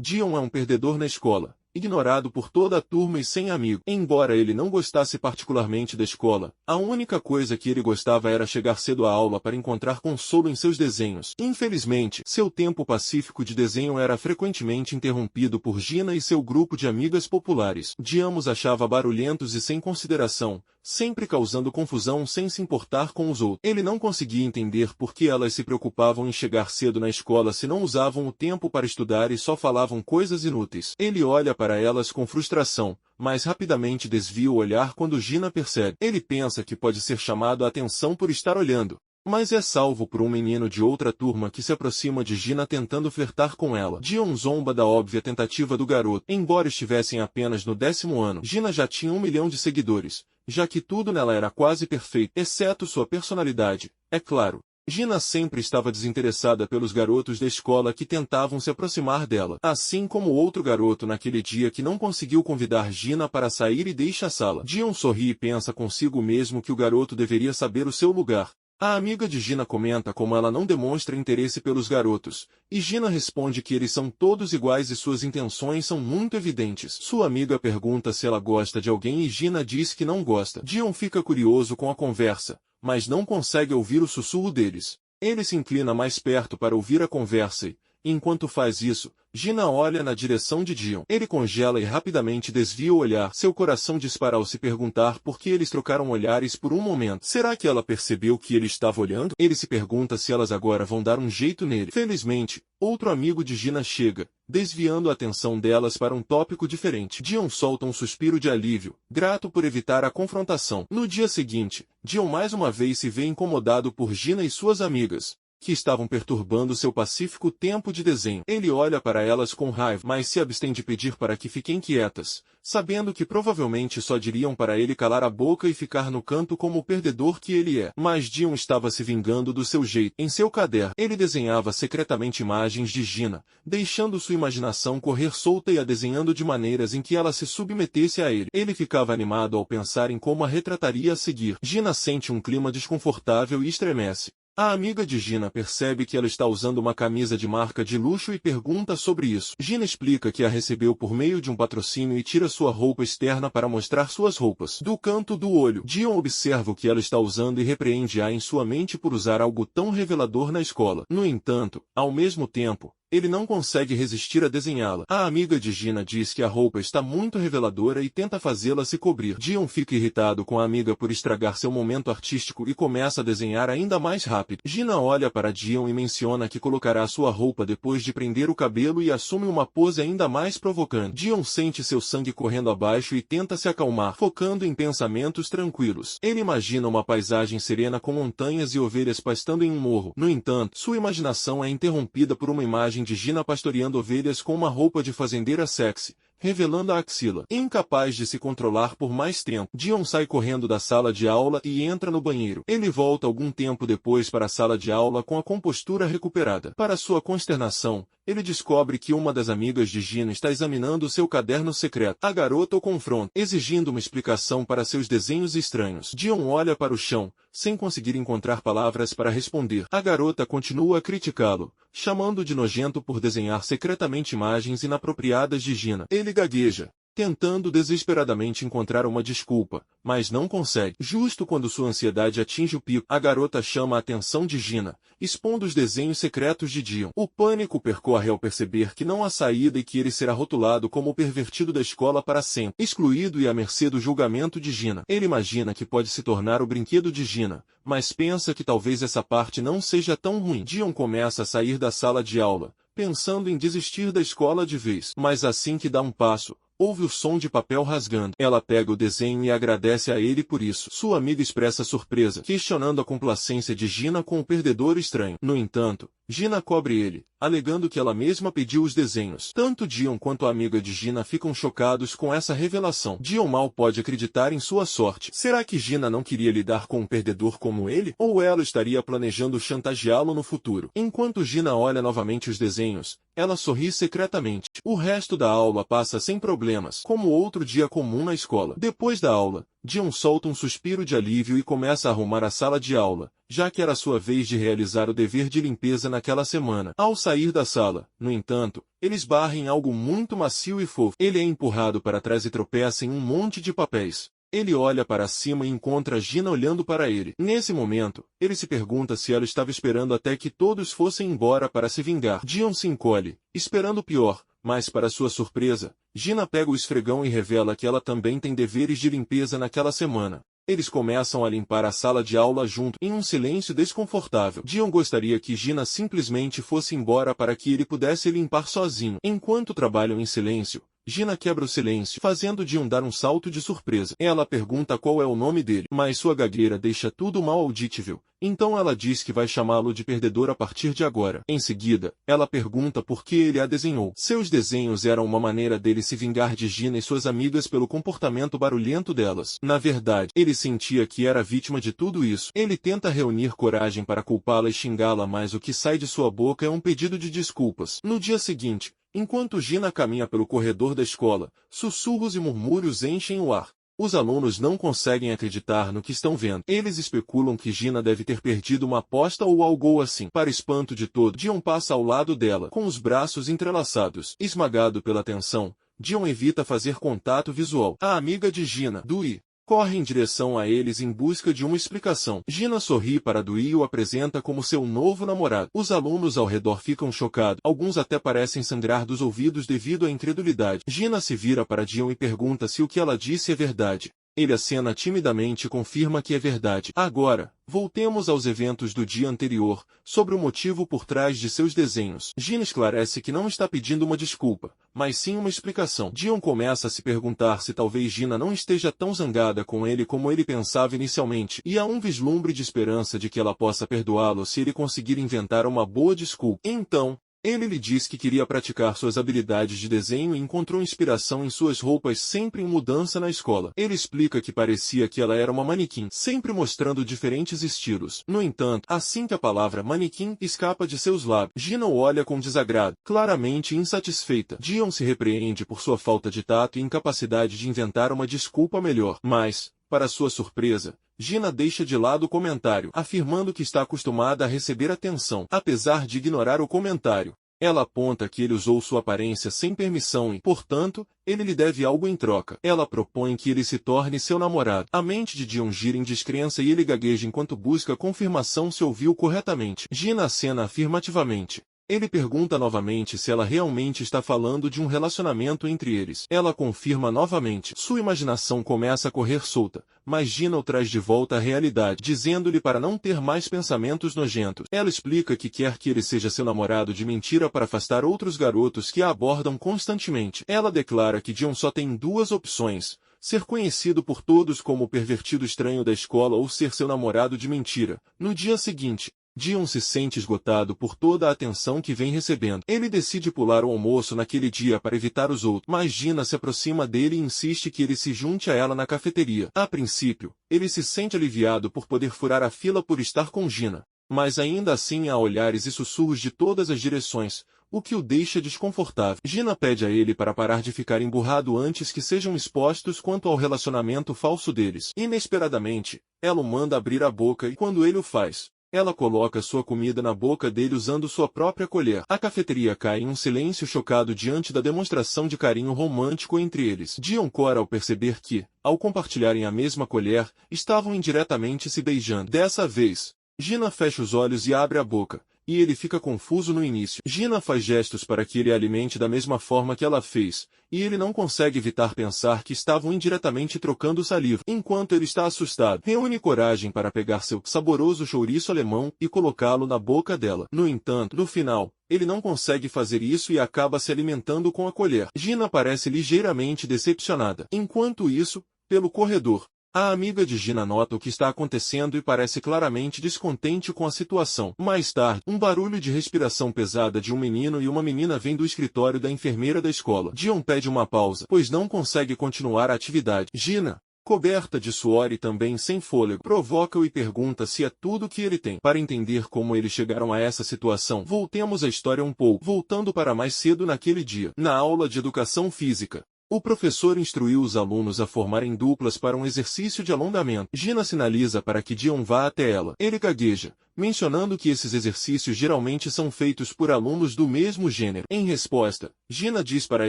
Dion é um perdedor na escola, ignorado por toda a turma e sem amigo. Embora ele não gostasse particularmente da escola, a única coisa que ele gostava era chegar cedo à aula para encontrar consolo em seus desenhos. Infelizmente, seu tempo pacífico de desenho era frequentemente interrompido por Gina e seu grupo de amigas populares. Dion os achava barulhentos e sem consideração, sempre causando confusão sem se importar com os outros. Ele não conseguia entender por que elas se preocupavam em chegar cedo na escola se não usavam o tempo para estudar e só falavam coisas inúteis. Ele olha para elas com frustração, mas rapidamente desvia o olhar quando Gina percebe. Ele pensa que pode ser chamado a atenção por estar olhando, mas é salvo por um menino de outra turma que se aproxima de Gina tentando flertar com ela. Dion zomba da óbvia tentativa do garoto. Embora estivessem apenas no 10º ano, Gina já tinha 1 milhão de seguidores, já que tudo nela era quase perfeito, exceto sua personalidade, é claro. Gina sempre estava desinteressada pelos garotos da escola que tentavam se aproximar dela. Assim como outro garoto naquele dia que não conseguiu convidar Gina para sair e deixa a sala. Dion sorri e pensa consigo mesmo que o garoto deveria saber o seu lugar. A amiga de Gina comenta como ela não demonstra interesse pelos garotos, e Gina responde que eles são todos iguais e suas intenções são muito evidentes. Sua amiga pergunta se ela gosta de alguém e Gina diz que não gosta. Dion fica curioso com a conversa, mas não consegue ouvir o sussurro deles. Ele se inclina mais perto para ouvir a conversa e, enquanto faz isso, Gina olha na direção de Dion. Ele congela e rapidamente desvia o olhar. Seu coração dispara ao se perguntar por que eles trocaram olhares por um momento. Será que ela percebeu que ele estava olhando? Ele se pergunta se elas agora vão dar um jeito nele. Felizmente, outro amigo de Gina chega, desviando a atenção delas para um tópico diferente. Dion solta um suspiro de alívio, grato por evitar a confrontação. No dia seguinte, Dion mais uma vez se vê incomodado por Gina e suas amigas, que estavam perturbando seu pacífico tempo de desenho. Ele olha para elas com raiva, mas se abstém de pedir para que fiquem quietas, sabendo que provavelmente só diriam para ele calar a boca e ficar no canto como o perdedor que ele é. Mas Dion estava se vingando do seu jeito. Em seu caderno, ele desenhava secretamente imagens de Gina, deixando sua imaginação correr solta e a desenhando de maneiras em que ela se submetesse a ele. Ele ficava animado ao pensar em como a retrataria a seguir. Gina sente um clima desconfortável e estremece. A amiga de Gina percebe que ela está usando uma camisa de marca de luxo e pergunta sobre isso. Gina explica que a recebeu por meio de um patrocínio e tira sua roupa externa para mostrar suas roupas. Do canto do olho, Dion observa o que ela está usando e repreende-a em sua mente por usar algo tão revelador na escola. No entanto, ao mesmo tempo, ele não consegue resistir a desenhá-la. A amiga de Gina diz que a roupa está muito reveladora e tenta fazê-la se cobrir. Dion fica irritado com a amiga por estragar seu momento artístico e começa a desenhar ainda mais rápido. Gina olha para Dion e menciona que colocará sua roupa depois de prender o cabelo e assume uma pose ainda mais provocante. Dion sente seu sangue correndo abaixo e tenta se acalmar, focando em pensamentos tranquilos. Ele imagina uma paisagem serena com montanhas e ovelhas pastando em um morro. No entanto, sua imaginação é interrompida por uma imagem de Gina pastoreando ovelhas com uma roupa de fazendeira sexy, revelando a axila. Incapaz de se controlar por mais tempo, Dion sai correndo da sala de aula e entra no banheiro. Ele volta algum tempo depois para a sala de aula com a compostura recuperada. Para sua consternação, ele descobre que uma das amigas de Gina está examinando seu caderno secreto. A garota o confronta, exigindo uma explicação para seus desenhos estranhos. Dion olha para o chão, sem conseguir encontrar palavras para responder. A garota continua a criticá-lo, chamando de nojento por desenhar secretamente imagens inapropriadas de Gina. Ele gagueja, tentando desesperadamente encontrar uma desculpa, mas não consegue. Justo quando sua ansiedade atinge o pico, a garota chama a atenção de Gina, expondo os desenhos secretos de Dion. O pânico percorre ao perceber que não há saída e que ele será rotulado como o pervertido da escola para sempre, excluído e à mercê do julgamento de Gina. Ele imagina que pode se tornar o brinquedo de Gina, mas pensa que talvez essa parte não seja tão ruim. Dion começa a sair da sala de aula, pensando em desistir da escola de vez. Mas assim que dá um passo, ouve o som de papel rasgando. Ela pega o desenho e agradece a ele por isso. Sua amiga expressa surpresa, questionando a complacência de Gina com o perdedor estranho. No entanto, Gina cobre ele, alegando que ela mesma pediu os desenhos. Tanto Dion quanto a amiga de Gina ficam chocados com essa revelação. Dion mal pode acreditar em sua sorte. Será que Gina não queria lidar com um perdedor como ele? Ou ela estaria planejando chantageá-lo no futuro? Enquanto Gina olha novamente os desenhos, ela sorri secretamente. O resto da aula passa sem problemas, como outro dia comum na escola. Depois da aula, Dion solta um suspiro de alívio e começa a arrumar a sala de aula, já que era sua vez de realizar o dever de limpeza naquela semana. Ao sair da sala, no entanto, ele esbarra em algo muito macio e fofo. Ele é empurrado para trás e tropeça em um monte de papéis. Ele olha para cima e encontra Gina olhando para ele. Nesse momento, ele se pergunta se ela estava esperando até que todos fossem embora para se vingar. Dion se encolhe, esperando o pior, mas para sua surpresa, Gina pega o esfregão e revela que ela também tem deveres de limpeza naquela semana. Eles começam a limpar a sala de aula junto, em um silêncio desconfortável. Dion gostaria que Gina simplesmente fosse embora para que ele pudesse limpar sozinho. Enquanto trabalham em silêncio, Gina quebra o silêncio, fazendo Dion dar um salto de surpresa. Ela pergunta qual é o nome dele, mas sua gagueira deixa tudo mal audível. Então ela diz que vai chamá-lo de perdedor a partir de agora. Em seguida, ela pergunta por que ele a desenhou. Seus desenhos eram uma maneira dele se vingar de Gina e suas amigas pelo comportamento barulhento delas. Na verdade, ele sentia que era vítima de tudo isso. Ele tenta reunir coragem para culpá-la e xingá-la, mas o que sai de sua boca é um pedido de desculpas. No dia seguinte, enquanto Gina caminha pelo corredor da escola, sussurros e murmúrios enchem o ar. Os alunos não conseguem acreditar no que estão vendo. Eles especulam que Gina deve ter perdido uma aposta ou algo assim. Para espanto de todos, Dion passa ao lado dela, com os braços entrelaçados. Esmagado pela tensão, Dion evita fazer contato visual. A amiga de Gina, Dewey, corre em direção a eles em busca de uma explicação. Gina sorri para Dewey e o apresenta como seu novo namorado. Os alunos ao redor ficam chocados. Alguns até parecem sangrar dos ouvidos devido à incredulidade. Gina se vira para Dion e pergunta se o que ela disse é verdade. Ele acena timidamente e confirma que é verdade. Agora, voltemos aos eventos do dia anterior, sobre o motivo por trás de seus desenhos. Gina esclarece que não está pedindo uma desculpa, mas sim uma explicação. Dion começa a se perguntar se talvez Gina não esteja tão zangada com ele como ele pensava inicialmente, e há um vislumbre de esperança de que ela possa perdoá-lo se ele conseguir inventar uma boa desculpa. Então, ele lhe diz que queria praticar suas habilidades de desenho e encontrou inspiração em suas roupas sempre em mudança na escola. Ele explica que parecia que ela era uma manequim, sempre mostrando diferentes estilos. No entanto, assim que a palavra manequim escapa de seus lábios, Gina o olha com desagrado, claramente insatisfeita. Dion se repreende por sua falta de tato e incapacidade de inventar uma desculpa melhor. Mas, para sua surpresa, Gina deixa de lado o comentário, afirmando que está acostumada a receber atenção. Apesar de ignorar o comentário, ela aponta que ele usou sua aparência sem permissão e, portanto, ele lhe deve algo em troca. Ela propõe que ele se torne seu namorado. A mente de Dion gira em descrença e ele gagueja enquanto busca confirmação se ouviu corretamente. Gina acena afirmativamente. Ele pergunta novamente se ela realmente está falando de um relacionamento entre eles. Ela confirma novamente. Sua imaginação começa a correr solta, mas Gina o traz de volta à realidade, dizendo-lhe para não ter mais pensamentos nojentos. Ela explica que quer que ele seja seu namorado de mentira para afastar outros garotos que a abordam constantemente. Ela declara que Dion só tem duas opções: ser conhecido por todos como o pervertido estranho da escola ou ser seu namorado de mentira. No dia seguinte, Dion se sente esgotado por toda a atenção que vem recebendo. Ele decide pular o almoço naquele dia para evitar os outros, mas Gina se aproxima dele e insiste que ele se junte a ela na cafeteria. A princípio, ele se sente aliviado por poder furar a fila por estar com Gina, mas ainda assim há olhares e sussurros de todas as direções, o que o deixa desconfortável. Gina pede a ele para parar de ficar emburrado antes que sejam expostos quanto ao relacionamento falso deles. Inesperadamente, ela o manda abrir a boca e quando ele o faz, ela coloca sua comida na boca dele usando sua própria colher. A cafeteria cai em um silêncio chocado diante da demonstração de carinho romântico entre eles. Dion cora ao perceber que, ao compartilharem a mesma colher, estavam indiretamente se beijando. Dessa vez, Gina fecha os olhos e abre a boca, e ele fica confuso no início. Gina faz gestos para que ele alimente da mesma forma que ela fez, e ele não consegue evitar pensar que estavam indiretamente trocando saliva. Enquanto ele está assustado, reúne coragem para pegar seu saboroso chouriço alemão e colocá-lo na boca dela. No entanto, no final, ele não consegue fazer isso e acaba se alimentando com a colher. Gina parece ligeiramente decepcionada. Enquanto isso, pelo corredor, a amiga de Gina nota o que está acontecendo e parece claramente descontente com a situação. Mais tarde, um barulho de respiração pesada de um menino e uma menina vem do escritório da enfermeira da escola. Dion pede uma pausa, pois não consegue continuar a atividade. Gina, coberta de suor e também sem fôlego, provoca-o e pergunta se é tudo o que ele tem. Para entender como eles chegaram a essa situação, voltemos a história um pouco, voltando para mais cedo naquele dia. Na aula de educação física, O professor instruiu os alunos a formarem duplas para um exercício de alongamento. Gina sinaliza para que Dion vá até ela. Ele gagueja, mencionando que esses exercícios geralmente são feitos por alunos do mesmo gênero. Em resposta, Gina diz para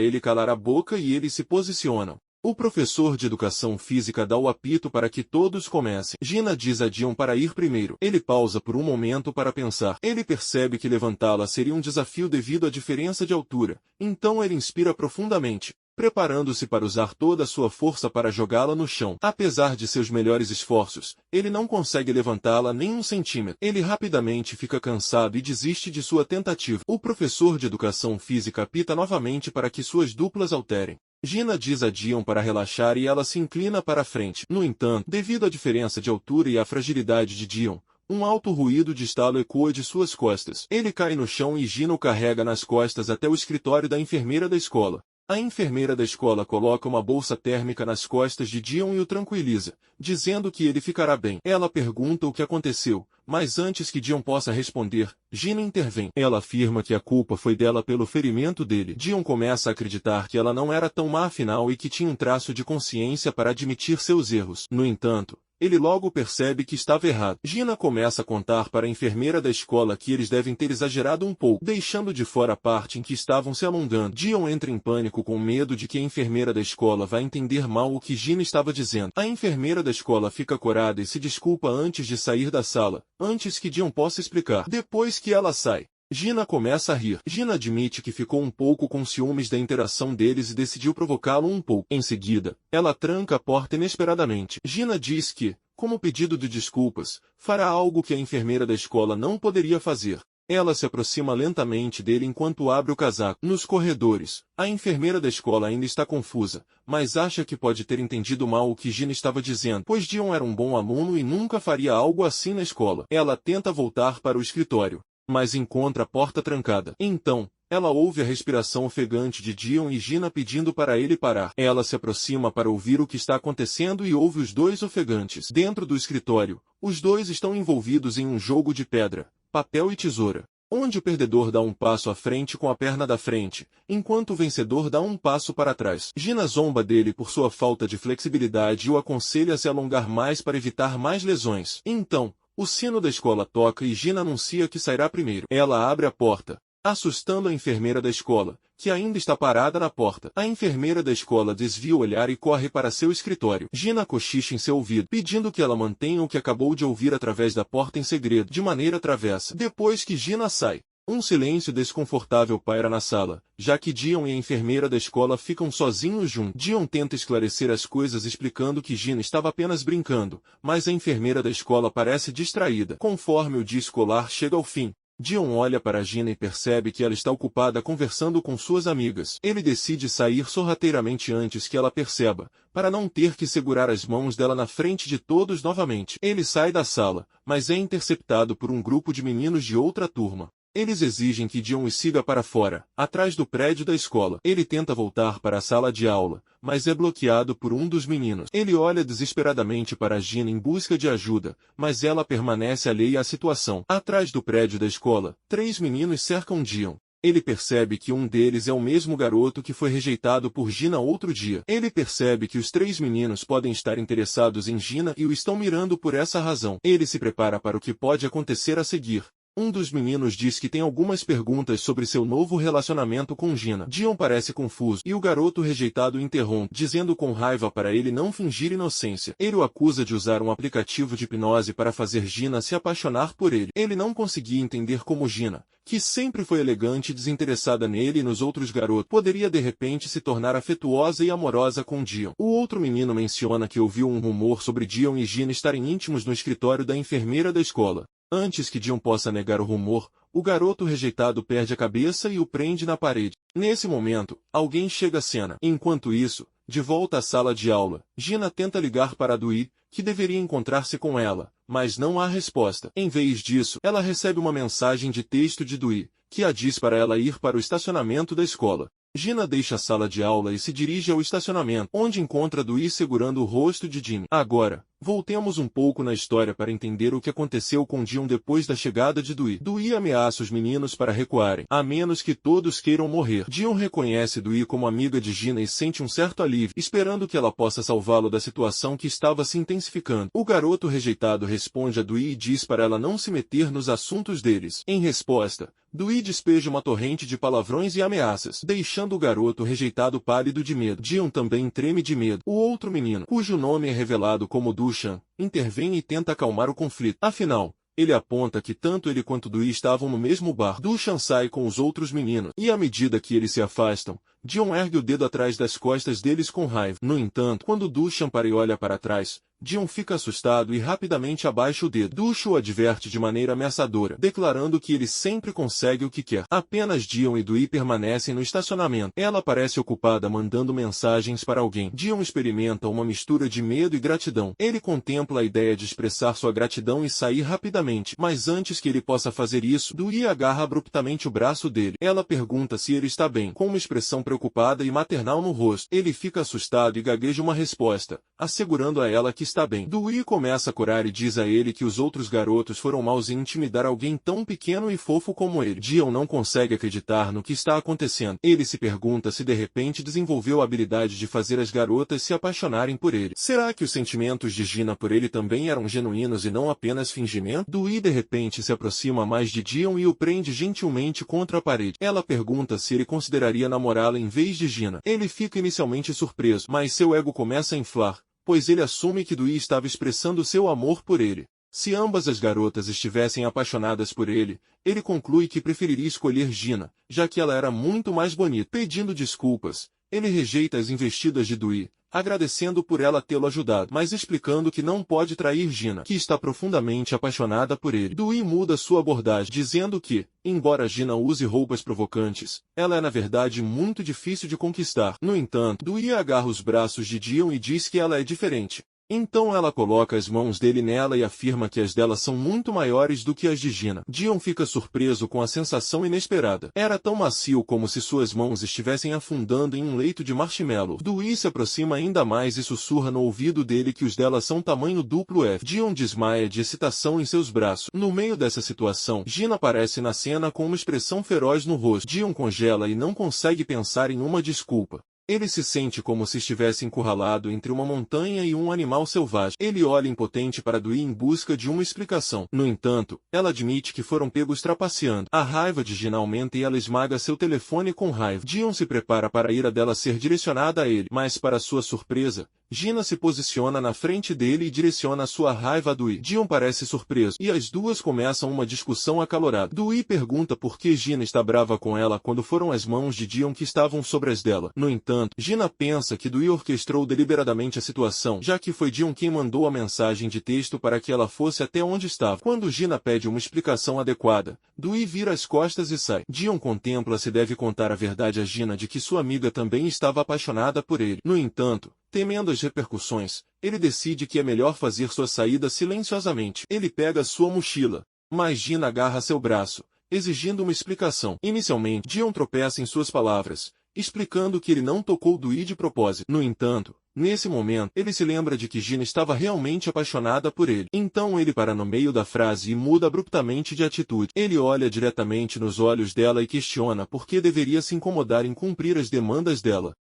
ele calar a boca e eles se posicionam. O professor de educação física dá o apito para que todos comecem. Gina diz a Dion para ir primeiro. Ele pausa por um momento para pensar. Ele percebe que levantá-la seria um desafio devido à diferença de altura. Então ele inspira profundamente, preparando-se para usar toda a sua força para jogá-la no chão. Apesar de seus melhores esforços, ele não consegue levantá-la nem um centímetro. Ele rapidamente fica cansado e desiste de sua tentativa. O professor de educação física apita novamente para que suas duplas alterem. Gina diz a Dion para relaxar e ela se inclina para a frente. No entanto, devido à diferença de altura e à fragilidade de Dion, um alto ruído de estalo ecoa de suas costas. Ele cai no chão e Gina o carrega nas costas até o escritório da enfermeira da escola. A enfermeira da escola coloca uma bolsa térmica nas costas de Dion e o tranquiliza, dizendo que ele ficará bem. Ela pergunta o que aconteceu, mas antes que Dion possa responder, Gina intervém. Ela afirma que a culpa foi dela pelo ferimento dele. Dion começa a acreditar que ela não era tão má afinal e que tinha um traço de consciência para admitir seus erros. No entanto, ele logo percebe que estava errado. Gina começa a contar para a enfermeira da escola que eles devem ter exagerado um pouco, deixando de fora a parte em que estavam se alongando. Dion entra em pânico com medo de que a enfermeira da escola vai entender mal o que Gina estava dizendo. A enfermeira da escola fica corada e se desculpa antes de sair da sala, antes que Dion possa explicar. Depois que ela sai, Gina começa a rir. Gina admite que ficou um pouco com ciúmes da interação deles e decidiu provocá-lo um pouco. Em seguida, ela tranca a porta inesperadamente. Gina diz que, como pedido de desculpas, fará algo que a enfermeira da escola não poderia fazer. Ela se aproxima lentamente dele enquanto abre o casaco. Nos corredores, a enfermeira da escola ainda está confusa, mas acha que pode ter entendido mal o que Gina estava dizendo, pois Dion era um bom aluno e nunca faria algo assim na escola. Ela tenta voltar para o escritório, mas encontra a porta trancada. Então, ela ouve a respiração ofegante de Dion e Gina pedindo para ele parar. Ela se aproxima para ouvir o que está acontecendo e ouve os dois ofegantes. Dentro do escritório, os dois estão envolvidos em um jogo de pedra, papel e tesoura, onde o perdedor dá um passo à frente com a perna da frente, enquanto o vencedor dá um passo para trás. Gina zomba dele por sua falta de flexibilidade e o aconselha a se alongar mais para evitar mais lesões. Então, o sino da escola toca e Gina anuncia que sairá primeiro. Ela abre a porta, assustando a enfermeira da escola, que ainda está parada na porta. A enfermeira da escola desvia o olhar e corre para seu escritório. Gina cochicha em seu ouvido, pedindo que ela mantenha o que acabou de ouvir através da porta em segredo, de maneira travessa. Depois que Gina sai, um silêncio desconfortável paira na sala, já que Dion e a enfermeira da escola ficam sozinhos juntos. Dion tenta esclarecer as coisas explicando que Gina estava apenas brincando, mas a enfermeira da escola parece distraída. Conforme o dia escolar chega ao fim, Dion olha para Gina e percebe que ela está ocupada conversando com suas amigas. Ele decide sair sorrateiramente antes que ela perceba, para não ter que segurar as mãos dela na frente de todos novamente. Ele sai da sala, mas é interceptado por um grupo de meninos de outra turma. Eles exigem que Dion os siga para fora, atrás do prédio da escola. Ele tenta voltar para a sala de aula, mas é bloqueado por um dos meninos. Ele olha desesperadamente para Gina em busca de ajuda, mas ela permanece alheia à situação. Atrás do prédio da escola, 3 meninos cercam Dion. Ele percebe que um deles é o mesmo garoto que foi rejeitado por Gina outro dia. Ele percebe que os 3 meninos podem estar interessados em Gina e o estão mirando por essa razão. Ele se prepara para o que pode acontecer a seguir. Um dos meninos diz que tem algumas perguntas sobre seu novo relacionamento com Gina. Dion parece confuso, e o garoto rejeitado interrompe, dizendo com raiva para ele não fingir inocência. Ele o acusa de usar um aplicativo de hipnose para fazer Gina se apaixonar por ele. Ele não conseguia entender como Gina, que sempre foi elegante e desinteressada nele e nos outros garotos, poderia de repente se tornar afetuosa e amorosa com Dion. O outro menino menciona que ouviu um rumor sobre Dion e Gina estarem íntimos no escritório da enfermeira da escola. Antes que Dion possa negar o rumor, o garoto rejeitado perde a cabeça e o prende na parede. Nesse momento, alguém chega à cena. Enquanto isso, de volta à sala de aula, Gina tenta ligar para Dewey, que deveria encontrar-se com ela, mas não há resposta. Em vez disso, ela recebe uma mensagem de texto de Dewey, que a diz para ela ir para o estacionamento da escola. Gina deixa a sala de aula e se dirige ao estacionamento, onde encontra Dewey segurando o rosto de Jimmy. Agora, Voltemos um pouco na história para entender o que aconteceu com Dion depois da chegada de Dewey. Dewey ameaça os meninos para recuarem, a menos que todos queiram morrer. Dion reconhece Dewey como amiga de Gina e sente um certo alívio, esperando que ela possa salvá-lo da situação que estava se intensificando. O garoto rejeitado responde a Dewey e diz para ela não se meter nos assuntos deles. Em resposta, Dewey despeja uma torrente de palavrões e ameaças, deixando o garoto rejeitado pálido de medo. Dion também treme de medo. O outro menino, cujo nome é revelado como Dushan, intervém e tenta acalmar o conflito. Afinal, ele aponta que tanto ele quanto Dewey estavam no mesmo bar. Dushan sai com os outros meninos, e à medida que eles se afastam, Dion ergue o dedo atrás das costas deles com raiva. No entanto, quando Dushan para e olha para trás, Dion fica assustado e rapidamente abaixa o dedo. Dushan o adverte de maneira ameaçadora, declarando que ele sempre consegue o que quer. Apenas Dion e Dewey permanecem no estacionamento. Ela parece ocupada mandando mensagens para alguém. Dion experimenta uma mistura de medo e gratidão. Ele contempla a ideia de expressar sua gratidão e sair rapidamente. Mas antes que ele possa fazer isso, Dewey agarra abruptamente o braço dele. Ela pergunta se ele está bem, com uma expressão preocupada e maternal no rosto. Ele fica assustado e gagueja uma resposta, assegurando a ela que está bem. Dewey começa a corar e diz a ele que os outros garotos foram maus em intimidar alguém tão pequeno e fofo como ele. Dion não consegue acreditar no que está acontecendo. Ele se pergunta se de repente desenvolveu a habilidade de fazer as garotas se apaixonarem por ele. Será que os sentimentos de Gina por ele também eram genuínos e não apenas fingimento? Dewey de repente se aproxima mais de Dion e o prende gentilmente contra a parede. Ela pergunta se ele consideraria namorá-la em vez de Gina. Ele fica inicialmente surpreso, mas seu ego começa a inflar, pois ele assume que Dewey estava expressando seu amor por ele. Se ambas as garotas estivessem apaixonadas por ele, ele conclui que preferiria escolher Gina, já que ela era muito mais bonita. Pedindo desculpas, ele rejeita as investidas de Dewey, agradecendo por ela tê-lo ajudado, mas explicando que não pode trair Gina, que está profundamente apaixonada por ele. Dewey muda sua abordagem, dizendo que, embora Gina use roupas provocantes, ela é na verdade muito difícil de conquistar. No entanto, Dewey agarra os braços de Dion e diz que ela é diferente. Então ela coloca as mãos dele nela e afirma que as dela são muito maiores do que as de Gina. Dion fica surpreso com a sensação inesperada. Era tão macio como se suas mãos estivessem afundando em um leito de marshmallow. Dewey se aproxima ainda mais e sussurra no ouvido dele que os dela são tamanho duplo F. Dion desmaia de excitação em seus braços. No meio dessa situação, Gina aparece na cena com uma expressão feroz no rosto. Dion congela e não consegue pensar em uma desculpa. Ele se sente como se estivesse encurralado entre uma montanha e um animal selvagem. Ele olha impotente para Dewey em busca de uma explicação. No entanto, ela admite que foram pegos trapaceando. A raiva de Gina aumenta e ela esmaga seu telefone com raiva. Dion se prepara para a ira dela ser direcionada a ele, mas para sua surpresa, Gina se posiciona na frente dele e direciona sua raiva a Dewey. Dion parece surpreso, e as duas começam uma discussão acalorada. Dewey pergunta por que Gina está brava com ela quando foram as mãos de Dion que estavam sobre as dela. No entanto, Gina pensa que Dewey orquestrou deliberadamente a situação, já que foi Dion quem mandou a mensagem de texto para que ela fosse até onde estava. Quando Gina pede uma explicação adequada, Dewey vira as costas e sai. Dion contempla se deve contar a verdade a Gina de que sua amiga também estava apaixonada por ele. No entanto, temendo as repercussões, ele decide que é melhor fazer sua saída silenciosamente. Ele pega sua mochila, mas Gina agarra seu braço, exigindo uma explicação. Inicialmente, Dion tropeça em suas palavras, explicando que ele não tocou Dewey de propósito. No entanto, nesse momento, ele se lembra de que Gina estava realmente apaixonada por ele. Então ele para no meio da frase e muda abruptamente de atitude. Ele olha diretamente nos olhos dela e questiona por que deveria se incomodar em cumprir as demandas dela.